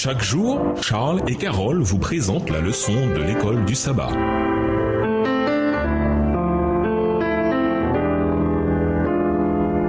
Chaque jour, Charles et Carole vous présentent la leçon de l'école du sabbat.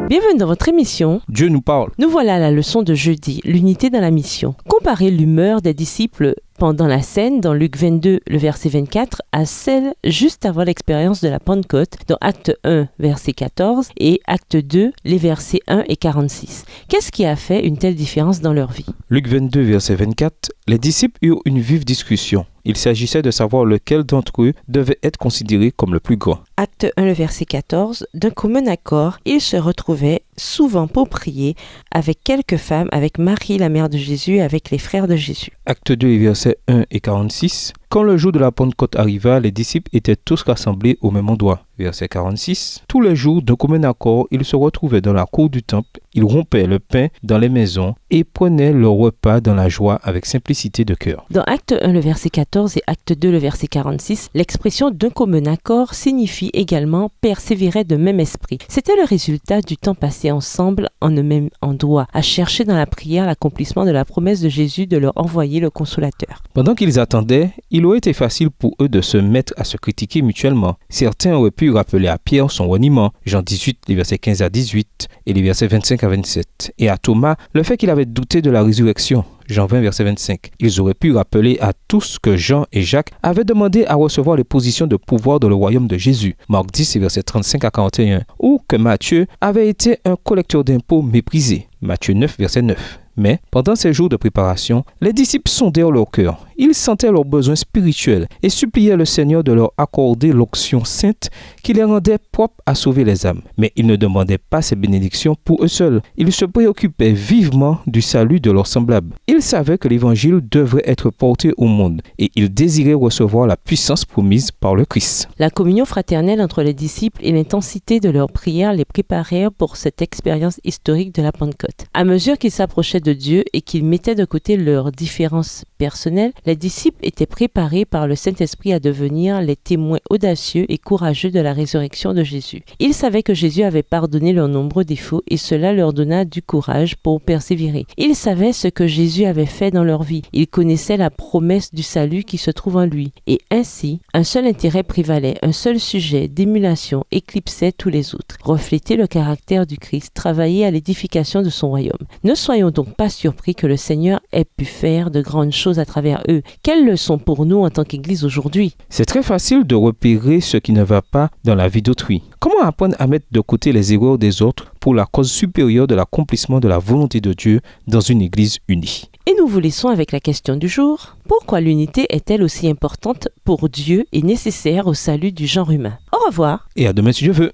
Bienvenue dans votre émission. Dieu nous parle. Nous voilà à la leçon de jeudi, l'unité dans la mission. Comparez l'humeur des disciples pendant la scène dans Luc 22, le verset 24, à celle juste avant l'expérience de la Pentecôte dans Acte 1, verset 14 et Acte 2, les versets 1 et 46. Qu'est-ce qui a fait une telle différence dans leur vie? Luc 22, verset 24, les disciples eurent une vive discussion. Il s'agissait de savoir lequel d'entre eux devait être considéré comme le plus grand. Acte 1, le verset 14, d'un commun accord, ils se retrouvaient souvent pour prier avec quelques femmes, avec Marie, la mère de Jésus, et avec les frères de Jésus. Acte 2, versets 1 et 46. Quand le jour de la Pentecôte arriva, les disciples étaient tous rassemblés au même endroit. Verset 46. Tous les jours, d'un commun accord, ils se retrouvaient dans la cour du temple, ils rompaient le pain dans les maisons et prenaient leur repas dans la joie avec simplicité de cœur. Dans Acte 1, le verset 14 et Acte 2, le verset 46, l'expression d'un commun accord signifie également persévérer de même esprit. C'était le résultat du temps passé ensemble en un même endroit, à chercher dans la prière l'accomplissement de la promesse de Jésus de leur envoyer le Consolateur. Pendant qu'ils attendaient, il aurait été facile pour eux de se mettre à se critiquer mutuellement. Certains auraient pu rappeler à Pierre son reniement, Jean 18, les versets 15 à 18 et les versets 25 à 27, et à Thomas le fait qu'il avait douté de la résurrection, Jean 20, verset 25. Ils auraient pu rappeler à tous que Jean et Jacques avaient demandé à recevoir les positions de pouvoir dans le royaume de Jésus, Marc 10, versets 35 à 41, ou que Matthieu avait été un collecteur d'impôts méprisé, Matthieu 9, verset 9. Mais, pendant ces jours de préparation, les disciples sondèrent leur cœur. Ils sentaient leurs besoins spirituels et suppliaient le Seigneur de leur accorder l'onction sainte qui les rendait propres à sauver les âmes. Mais ils ne demandaient pas ces bénédictions pour eux seuls. Ils se préoccupaient vivement du salut de leurs semblables. Ils savaient que l'évangile devrait être porté au monde et ils désiraient recevoir la puissance promise par le Christ. La communion fraternelle entre les disciples et l'intensité de leurs prières les préparèrent pour cette expérience historique de la Pentecôte. À mesure qu'ils s'approchaient de Dieu et qu'ils mettaient de côté leurs différences personnelles, les disciples étaient préparés par le Saint-Esprit à devenir les témoins audacieux et courageux de la résurrection de Jésus. Ils savaient que Jésus avait pardonné leurs nombreux défauts et cela leur donna du courage pour persévérer. Ils savaient ce que Jésus avait fait dans leur vie. Ils connaissaient la promesse du salut qui se trouve en lui. Et ainsi, un seul intérêt prévalait, un seul sujet d'émulation éclipsait tous les autres. Refléter le caractère du Christ, travailler à l'édification de son royaume. Ne soyons donc pas surpris que le Seigneur ait pu faire de grandes choses à travers eux. Quelle leçon pour nous en tant qu'Église aujourd'hui? C'est très facile de repérer ce qui ne va pas dans la vie d'autrui. Comment apprendre à mettre de côté les erreurs des autres pour la cause supérieure de l'accomplissement de la volonté de Dieu dans une Église unie? Et nous vous laissons avec la question du jour. Pourquoi l'unité est-elle aussi importante pour Dieu et nécessaire au salut du genre humain? Au revoir. Et à demain si Dieu veut.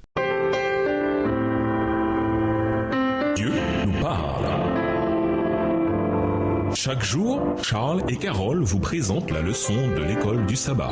Dieu nous parle. Chaque jour, Charles et Carole vous présentent la leçon de l'école du sabbat.